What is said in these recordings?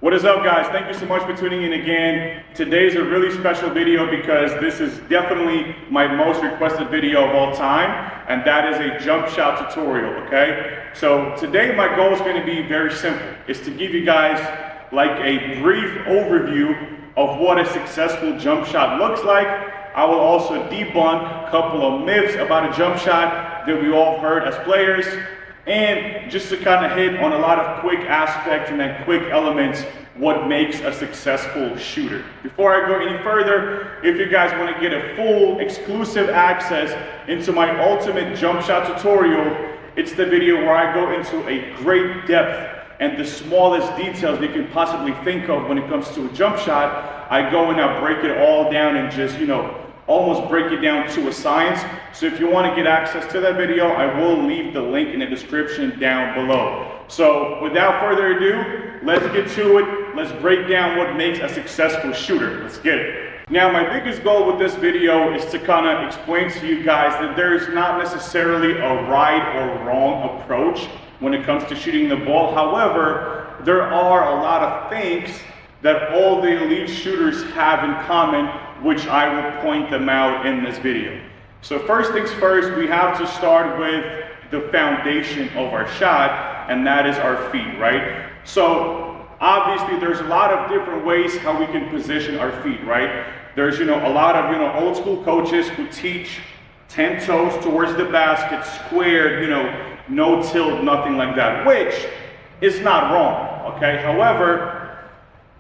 What is up, guys? Thank you so much for tuning in again. Today's a really special video because this is definitely my most requested video of all time, and that is a jump shot tutorial, okay? So today my goal is going to be very simple. It's to give you guys like a brief overview of what a successful jump shot looks like. I will also debunk a couple of myths about a jump shot that we all heard as players, and just to kind of hit on a lot of quick aspects and then quick elements what makes a successful shooter. Before I go any further, if you guys want to get a full exclusive access into my ultimate jump shot tutorial, it's the video where I go into a great depth and the smallest details you can possibly think of when it comes to a jump shot. I go and I break it all down and just, almost break it down to a science. So if you want to get access to that video, I will leave the link in the description down below. So without further ado, let's get to it. Let's break down what makes a successful shooter. Let's get it. Now, my biggest goal with this video is to kind of explain to you guys that there's not necessarily a right or wrong approach when it comes to shooting the ball. However, there are a lot of things that all the elite shooters have in common, which I will point them out in this video. So first things first, we have to start with the foundation of our shot, and that is our feet, right? So obviously there's a lot of different ways how we can position our feet, right? There's, a lot of, old school coaches who teach 10 toes towards the basket, squared, no tilt, nothing like that, which is not wrong, okay? However,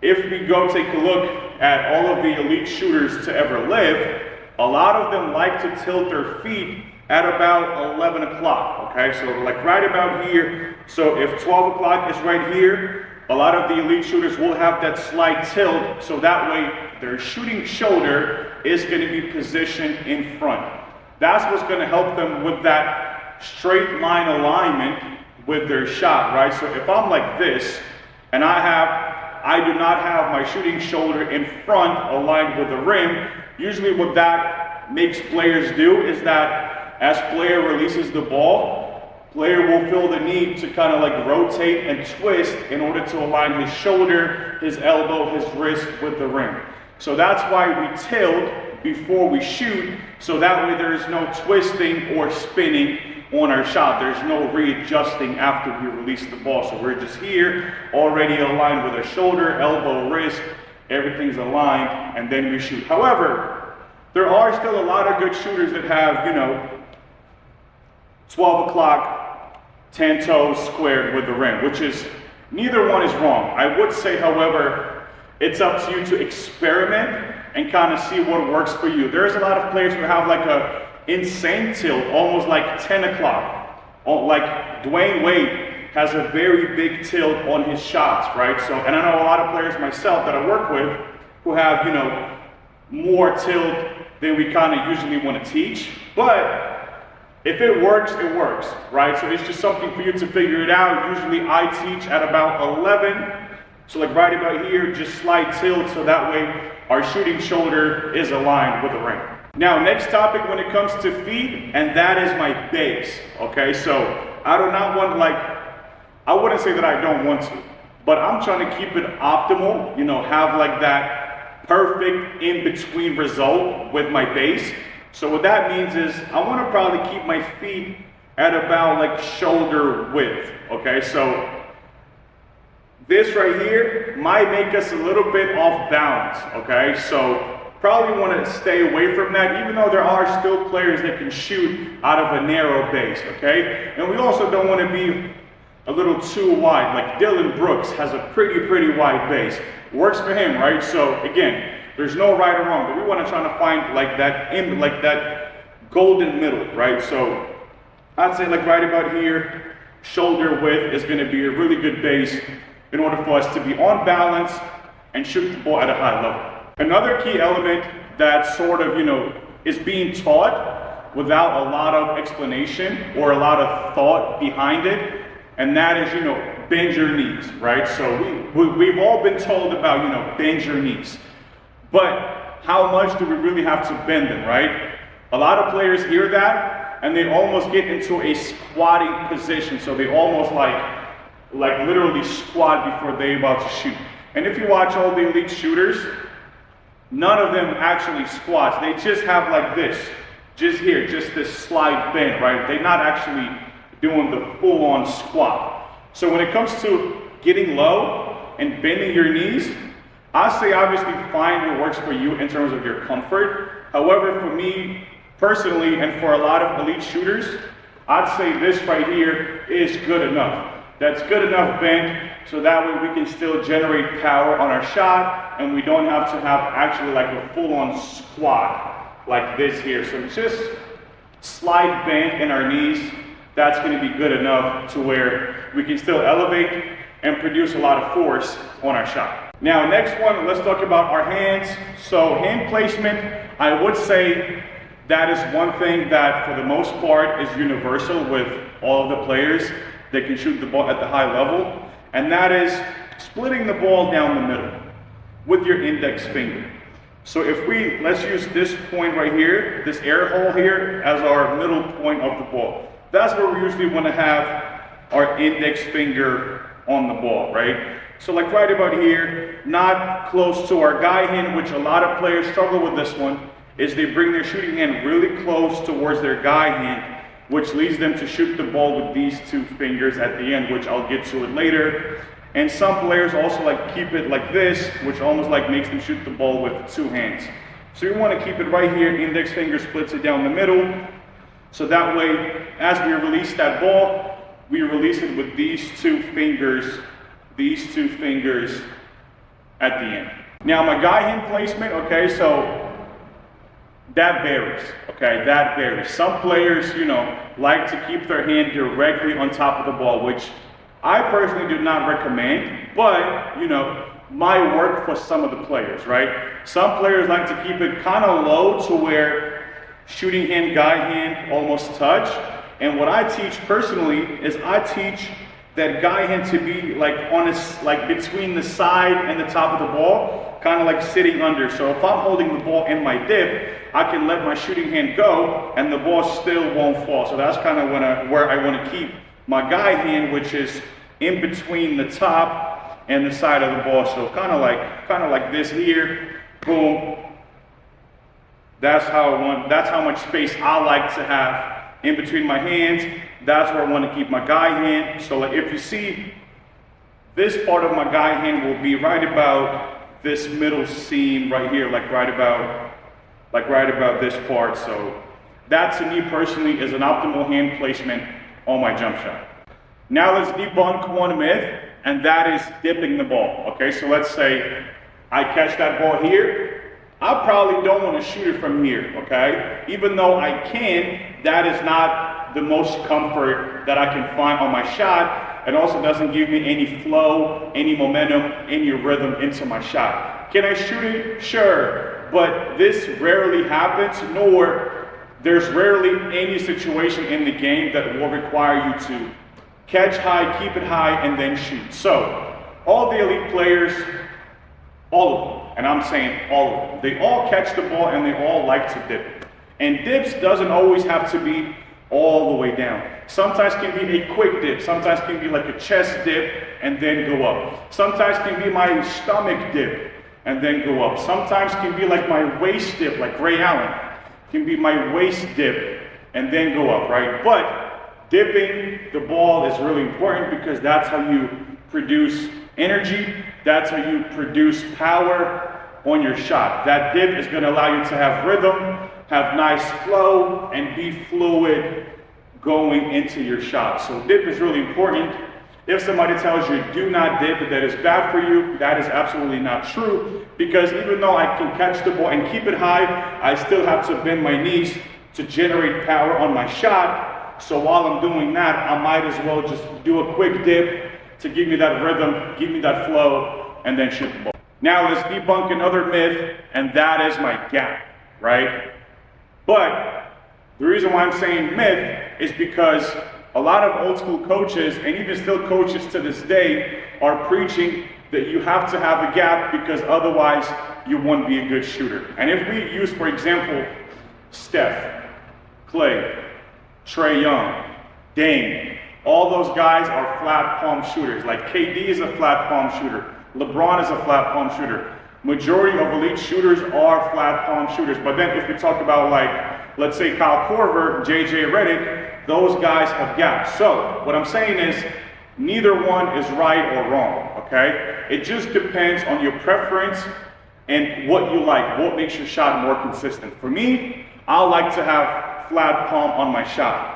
if we go take a look at all of the elite shooters to ever live, a lot of them like to tilt their feet at about 11 o'clock, okay? So like right about here. So if 12 o'clock is right here, a lot of the elite shooters will have that slight tilt, so that way their shooting shoulder is going to be positioned in front. That's what's going to help them with that straight line alignment with their shot, right? So if I'm like this, and I do not have my shooting shoulder in front aligned with the rim, usually what that makes players do is that as player releases the ball, player will feel the need to kind of like rotate and twist in order to align his shoulder, his elbow, his wrist with the rim. So that's why we tilt before we shoot, so that way there is no twisting or spinning on our shot. There's no readjusting after we release the ball. So we're just here, already aligned with our shoulder, elbow, wrist, everything's aligned, and then we shoot. However, there are still a lot of good shooters that have, 12 o'clock, 10 toes squared with the rim, which is, neither one is wrong. I would say, however, it's up to you to experiment and kind of see what works for you. There's a lot of players who have like a insane tilt, almost like 10 o'clock. Like Dwayne Wade has a very big tilt on his shots, right? So, and I know a lot of players myself that I work with who have, more tilt than we kind of usually want to teach. But if it works, right? So it's just something for you to figure it out. Usually I teach at about 11. So like right about here, just slight tilt, so that way our shooting shoulder is aligned with the rim. Now, next topic when it comes to feet, and that is my base, okay? So I do not want, I wouldn't say that I don't want to, but I'm trying to keep it optimal, have like that perfect in-between result with my base. So what that means is I want to probably keep my feet at about like shoulder width, okay? So this right here might make us a little bit off balance, okay? So probably want to stay away from that, even though there are still players that can shoot out of a narrow base, okay? And we also don't want to be a little too wide. Like Dylan Brooks has a pretty wide base. Works for him, right? So again, there's no right or wrong, but we want to try to find like that golden middle, right? So I'd say like right about here, shoulder width is going to be a really good base in order for us to be on balance and shoot the ball at a high level. Another key element that sort of, is being taught without a lot of explanation or a lot of thought behind it, and that is, bend your knees, right? So we've all been told about, bend your knees. But how much do we really have to bend them, right? A lot of players hear that, and they almost get into a squatting position. So they almost like literally squat before they're about to shoot. And if you watch all the elite shooters, none of them actually squats. They just have like this, just here, just this slide bend, right? They're not actually doing the full-on squat. So when it comes to getting low and bending your knees, I say obviously find what works for you in terms of your comfort. However, for me personally, and for a lot of elite shooters, I'd say this right here is good enough. That's good enough bend, so that way we can still generate power on our shot, and we don't have to have actually like a full-on squat like this here. So just slight bend in our knees, that's going to be good enough to where we can still elevate and produce a lot of force on our shot. Now, next one, let's talk about our hands. So hand placement, I would say that is one thing that for the most part is universal with all of the players that can shoot the ball at the high level, and that is splitting the ball down the middle with your index finger. So if let's use this point right here, this air hole here, as our middle point of the ball. That's where we usually want to have our index finger on the ball, right? So like right about here, not close to our guy hand, which a lot of players struggle with this one, is they bring their shooting hand really close towards their guy hand, which leads them to shoot the ball with these two fingers at the end, which I'll get to it later. And some players also like keep it like this, which almost like makes them shoot the ball with two hands. So you want to keep it right here, index finger splits it down the middle. So that way, as we release that ball, we release it with these two fingers at the end. Now my guy hand placement, okay, so that varies, okay, that varies. Some players, like to keep their hand directly on top of the ball, which I personally do not recommend, but, might work for some of the players, right? Some players like to keep it kind of low to where shooting hand, guy hand almost touch. And what I teach personally is I teach that guy hand to be like between the side and the top of the ball, kind of like sitting under. So if I'm holding the ball in my dip, I can let my shooting hand go and the ball still won't fall. So that's kind of where I want to keep my guy hand, which is in between the top and the side of the ball. So kind of like this here, boom. That's how much space I like to have in between my hands. That's where I want to keep my guy hand. So like if you see, this part of my guy hand will be right about this middle seam right here, like right about this part. So that to me personally is an optimal hand placement on my jump shot. Now let's debunk one myth, and that is dipping the ball. Okay, so let's say I catch that ball here. I probably don't want to shoot it from here, okay? Even though I can, that is not the most comfort that I can find on my shot. It also doesn't give me any flow, any momentum, any rhythm into my shot. Can I shoot it? Sure, but this rarely happens, nor there's rarely any situation in the game that will require you to catch high, keep it high, and then shoot. So, all the elite players, all of them, and I'm saying all of them, they all catch the ball and they all like to dip it. And dips doesn't always have to be all the way down. Sometimes can be a quick dip, sometimes can be like a chest dip and then go up. Sometimes can be my stomach dip and then go up. Sometimes can be like my waist dip, like Ray Allen. Can be my waist dip and then go up, right? But dipping the ball is really important because that's how you produce energy, that's how you produce power on your shot. That dip is going to allow you to have rhythm, have nice flow, and be fluid going into your shot. So dip is really important. If somebody tells you do not dip, that is bad for you, that is absolutely not true, because even though I can catch the ball and keep it high, I still have to bend my knees to generate power on my shot. So while I'm doing that, I might as well just do a quick dip to give me that rhythm, give me that flow, and then shoot the ball. Now let's debunk another myth, and that is my gap, right? But the reason why I'm saying myth is because a lot of old school coaches, and even still coaches to this day, are preaching that you have to have a gap because otherwise you won't be a good shooter. And if we use, for example, Steph, Clay, Trae Young, Dame, all those guys are flat palm shooters. Like KD is a flat palm shooter. LeBron is a flat palm shooter. Majority of elite shooters are flat palm shooters. But then if we talk about, like, let's say Kyle Korver, JJ Redick, those guys have gaps. So what I'm saying is neither one is right or wrong, okay? It just depends on your preference and what you like, what makes your shot more consistent. For me, I like to have flat palm on my shot.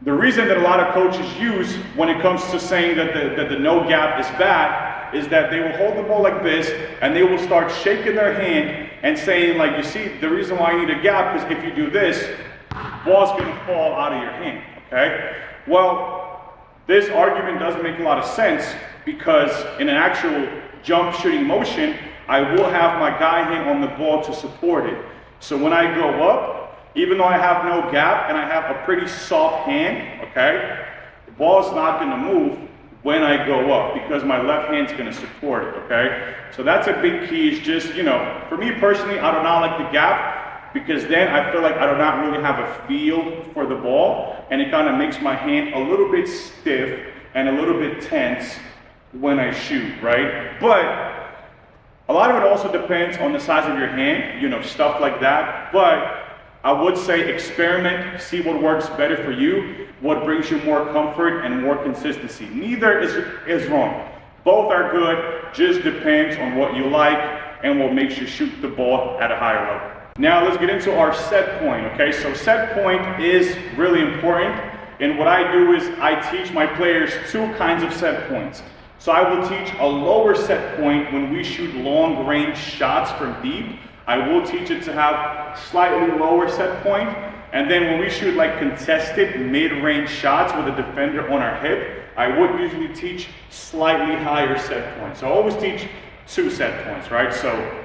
The reason that a lot of coaches use when it comes to saying that the no gap is bad is that they will hold the ball like this and they will start shaking their hand and saying, like, you see, the reason why you need a gap is if you do this, ball's gonna fall out of your hand, okay? Well, this argument doesn't make a lot of sense because in an actual jump shooting motion, I will have my guy hand on the ball to support it. So when I go up, even though I have no gap and I have a pretty soft hand, okay, the ball's not gonna move when I go up because my left hand's gonna support it, okay? So that's a big key, is just, you know, for me personally, I do not like the gap because then I feel like I do not really have a feel for the ball and it kind of makes my hand a little bit stiff and a little bit tense when I shoot, right? But a lot of it also depends on the size of your hand, you know, stuff like that. But I would say experiment, see what works better for you, what brings you more comfort and more consistency. Neither is wrong. Both are good, just depends on what you like and what makes you shoot the ball at a higher level. Now let's get into our set point, okay? So set point is really important. And what I do is I teach my players two kinds of set points. So I will teach a lower set point when we shoot long range shots from deep. I will teach it to have slightly lower set point. And then when we shoot like contested mid-range shots with a defender on our hip, I would usually teach slightly higher set points. So I always teach two set points, right? So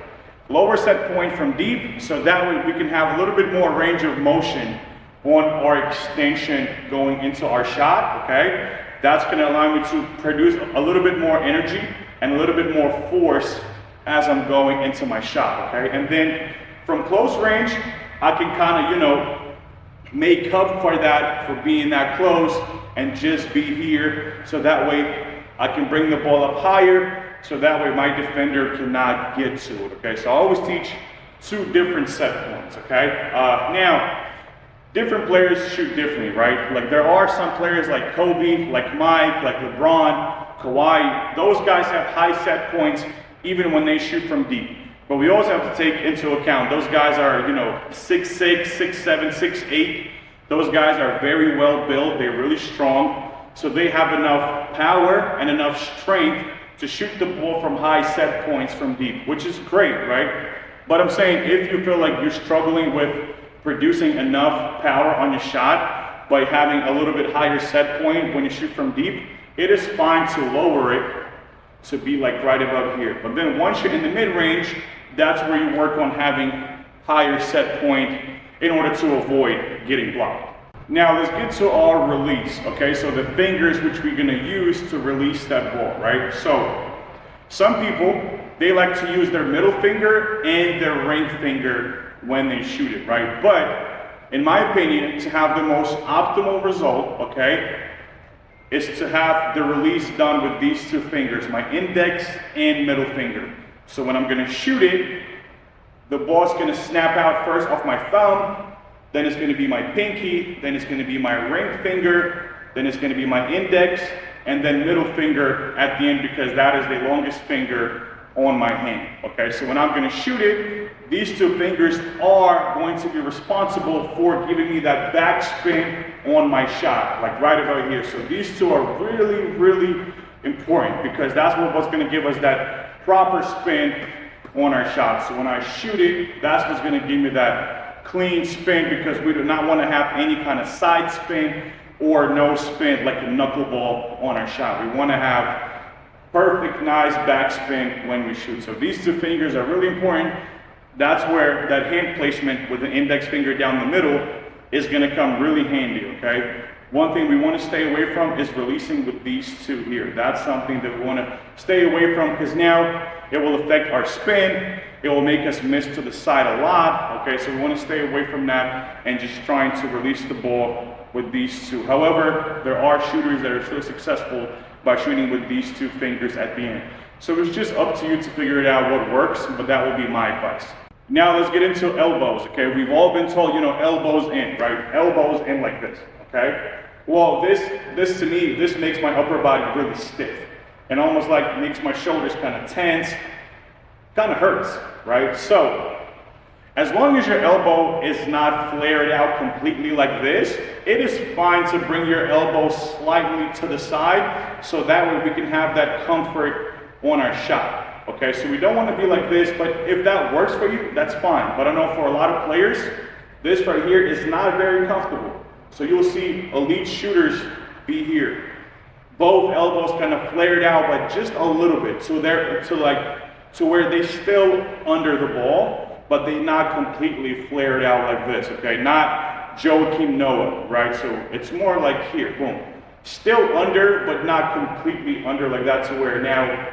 lower set point from deep, so that way we can have a little bit more range of motion on our extension going into our shot, okay? That's gonna allow me to produce a little bit more energy and a little bit more force as I'm going into my shot, okay? And then from close range, I can kind of, you know, make up for that, for being that close and just be here. So that way I can bring the ball up higher, so that way my defender cannot get to it, okay? So I always teach two different set points, okay? Now, different players shoot differently, right? Like there are some players like Kobe, like Mike, like LeBron, Kawhi. Those guys have high set points even when they shoot from deep. But we also have to take into account those guys are, you know, 6'6", 6'7", 6'8". Those guys are very well built. They're really strong. So they have enough power and enough strength to shoot the ball from high set points from deep, which is great, right? But I'm saying if you feel like you're struggling with producing enough power on your shot by having a little bit higher set point when you shoot from deep, it is fine to lower it to be like right above here. But then once you're in the mid-range, that's where you work on having higher set point in order to avoid getting blocked. Now let's get to our release, okay? So the fingers which we're gonna use to release that ball, right? So some people, they like to use their middle finger and their ring finger when they shoot it, right? But in my opinion, to have the most optimal result, okay, is to have the release done with these two fingers, my index and middle finger. So when I'm gonna shoot it, the ball's gonna snap out first off my thumb, then it's gonna be my pinky, then it's gonna be my ring finger, then it's gonna be my index, and then middle finger at the end because that is the longest finger on my hand, okay? So when I'm gonna shoot it, these two fingers are going to be responsible for giving me that backspin on my shot, like right about here. So these two are really, really important because that's what's gonna give us that proper spin on our shot. So when I shoot it, that's what's gonna give me that clean spin because we do not wanna have any kind of side spin or no spin like a knuckleball on our shot. We wanna have perfect, nice backspin when we shoot. So these two fingers are really important. That's where that hand placement with the index finger down the middle is gonna come really handy, okay? One thing we wanna stay away from is releasing with these two here. That's something that we wanna stay away from because now it will affect our spin. It will make us miss to the side a lot, okay? So we wanna stay away from that and just trying to release the ball with these two. However, there are shooters that are still successful by shooting with these two fingers at the end. So it's just up to you to figure it out what works, but that would be my advice. Now let's get into elbows, okay? We've all been told, you know, elbows in, right? Elbows in like this, okay? Well, this to me, this makes my upper body really stiff and almost like makes my shoulders kind of tense, kind of hurts, right? So as long as your elbow is not flared out completely like this, it is fine to bring your elbow slightly to the side so that way we can have that comfort on our shot, okay? So we don't want to be like this, but if that works for you, that's fine. But I know for a lot of players, this right here is not very comfortable. So you'll see elite shooters be here. Both elbows kind of flared out, but just a little bit. So they're to where they still under the ball, but they not completely flared out like this, okay? Not Joakim Noah, right? So it's more like here, boom. Still under, but not completely under like that to where now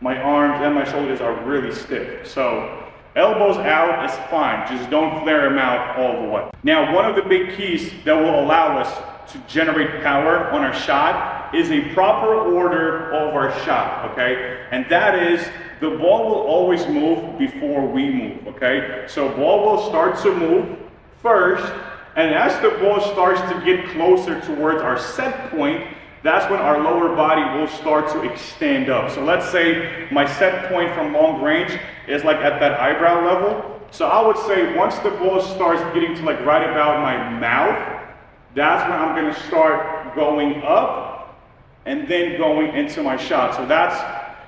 my arms and my shoulders are really stiff. So elbows out is fine, just don't flare them out all the way. Now, one of the big keys that will allow us to generate power on our shot is a proper order of our shot, okay? And that is, the ball will always move before we move, okay? So ball will start to move first, and as the ball starts to get closer towards our set point, that's when our lower body will start to extend up. So let's say my set point from long range is like at that eyebrow level. So I would say once the ball starts getting to like right about my mouth, that's when I'm gonna start going up and then going into my shot. So that's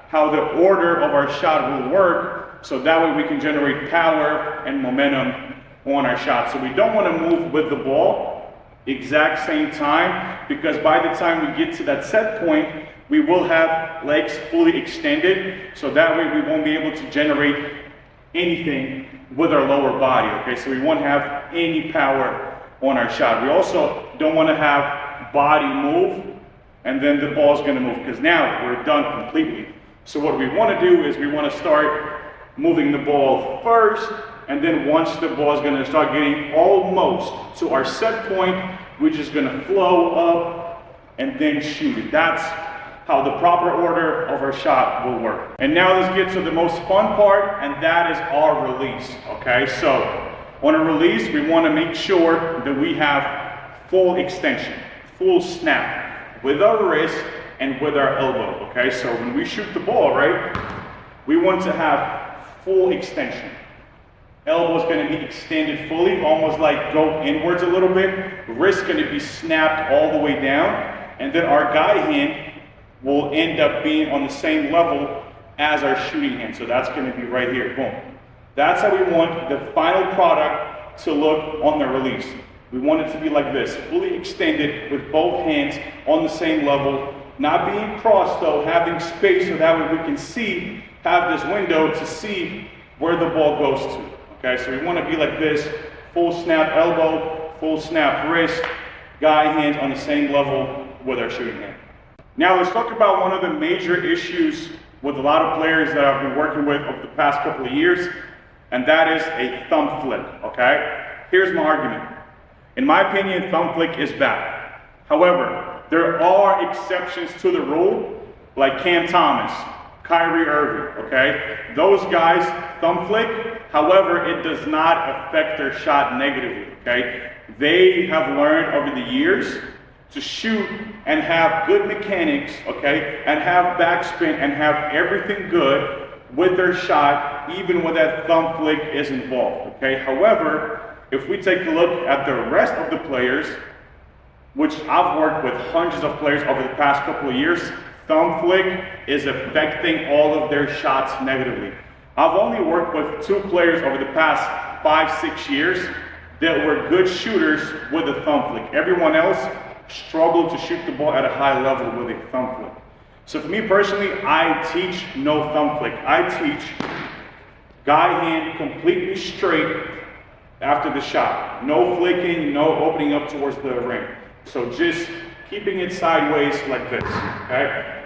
how the order of our shot will work. So that way we can generate power and momentum on our shot. So we don't wanna move with the ball exact same time, because by the time we get to that set point, we will have legs fully extended, so that way we won't be able to generate anything with our lower body, okay? So we won't have any power on our shot. We also don't want to have body move and then the ball's going to move, because now we're done completely. So what we want to do is we want to start moving the ball first, and then once the ball is going to start getting almost to our set point, we're just going to flow up and then shoot it. That's how the proper order of our shot will work. And now let's get to the most fun part, and that is our release, okay? So on a release, we want to make sure that we have full extension, full snap with our wrist and with our elbow, okay? So when we shoot the ball, right, we want to have full extension. Elbow is going to be extended fully, almost like go inwards a little bit. Wrist going to be snapped all the way down. And then our guide hand will end up being on the same level as our shooting hand. So that's going to be right here, boom. That's how we want the final product to look on the release. We want it to be like this, fully extended with both hands on the same level, not being crossed though, having space so that way we can see, have this window to see where the ball goes to. Okay, so we want to be like this, full snap elbow, full snap wrist, guide hands on the same level with our shooting hand. Now let's talk about one of the major issues with a lot of players that I've been working with over the past couple of years, and that is a thumb flick, okay? Here's my argument. In my opinion, thumb flick is bad. However, there are exceptions to the rule, like Cam Thomas, Kyrie Irving, okay? Those guys, thumb flick, however, it does not affect their shot negatively, okay? They have learned over the years to shoot and have good mechanics, okay? And have backspin and have everything good with their shot, even when that thumb flick is involved, okay? However, if we take a look at the rest of the players, which I've worked with hundreds of players over the past couple of years, thumb flick is affecting all of their shots negatively. I've only worked with 2 players over the past 5-6 years that were good shooters with a thumb flick. Everyone else struggled to shoot the ball at a high level with a thumb flick. So for me personally, I teach no thumb flick. I teach guide hand completely straight after the shot. No flicking, no opening up towards the rim. So just keeping it sideways like this, okay?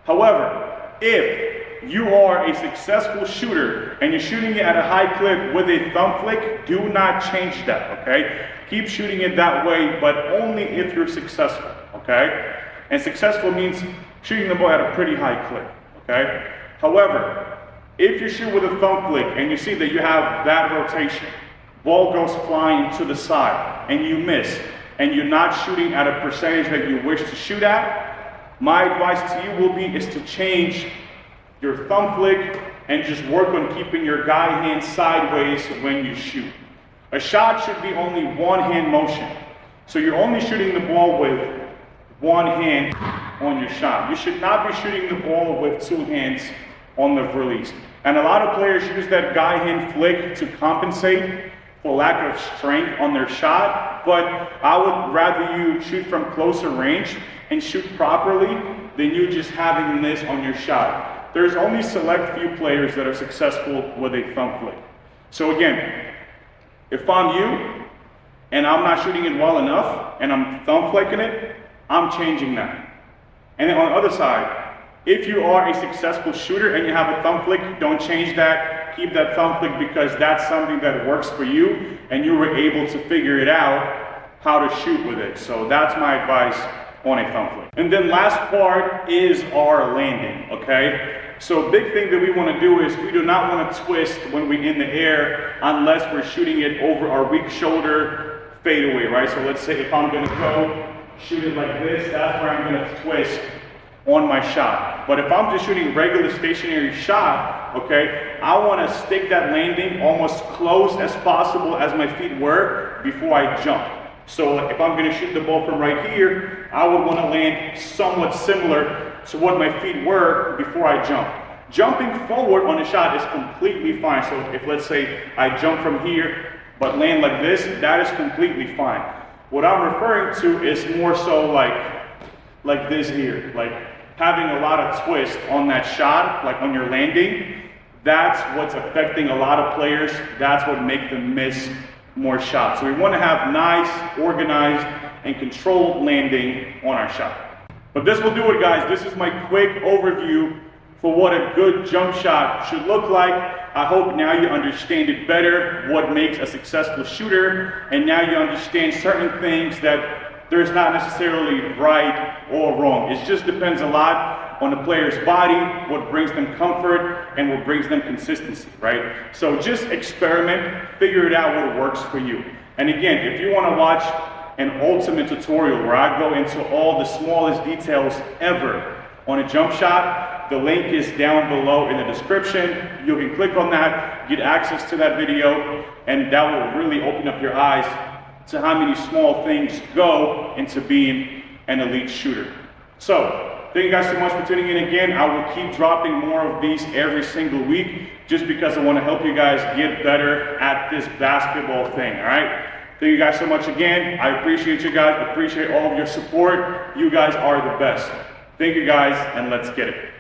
However, if you are a successful shooter and you're shooting it at a high clip with a thumb flick, do not change that, okay? Keep shooting it that way, but only if you're successful, okay? And successful means shooting the ball at a pretty high clip, okay? However, if you shoot with a thumb flick and you see that you have bad rotation, ball goes flying to the side and you miss, and you're not shooting at a percentage that you wish to shoot at, my advice to you will be is to change your thumb flick and just work on keeping your guide hand sideways when you shoot. A shot should be only one hand motion. So you're only shooting the ball with one hand on your shot. You should not be shooting the ball with two hands on the release. And a lot of players use that guide hand flick to compensate for lack of strength on their shot, but I would rather you shoot from closer range and shoot properly than you just having this on your shot. There's only select few players that are successful with a thumb flick. So again, if I'm you and I'm not shooting it well enough and I'm thumb flicking it, I'm changing that. And then on the other side, if you are a successful shooter and you have a thumb flick, don't change that. Keep that thumb flick because that's something that works for you and you were able to figure it out how to shoot with it. So that's my advice on a thumb flick. And then last part is our landing, okay? So big thing that we want to do is we do not want to twist when we're in the air unless we're shooting it over our weak shoulder fadeaway, right? So let's say if I'm going to go shoot it like this, that's where I'm going to twist on my shot. But if I'm just shooting regular stationary shot, okay, I want to stick that landing almost close as possible as my feet were before I jump. So if I'm going to shoot the ball from right here, I would want to land somewhat similar to what my feet were before I jump. Jumping forward on a shot is completely fine. So if let's say I jump from here but land like this, that is completely fine. What I'm referring to is more so like this here, like having a lot of twist on that shot, like on your landing. That's what's affecting a lot of players. That's what makes them miss more shots. So we want to have nice, organized, and controlled landing on our shot. But this will do it, guys. This is my quick overview for what a good jump shot should look like. I hope now you understand it better, what makes a successful shooter, and now you understand certain things that there's not necessarily right or wrong. It just depends a lot on the player's body, what brings them comfort, and what brings them consistency, right? So just experiment, figure it out what works for you. And again, if you want to watch an ultimate tutorial where I go into all the smallest details ever on a jump shot, the link is down below in the description. You can click on that, get access to that video, and that will really open up your eyes to how many small things go into being an elite shooter. So, thank you guys so much for tuning in again. I will keep dropping more of these every single week just because I want to help you guys get better at this basketball thing, all right? Thank you guys so much again. I appreciate you guys. I appreciate all of your support. You guys are the best. Thank you guys, and let's get it.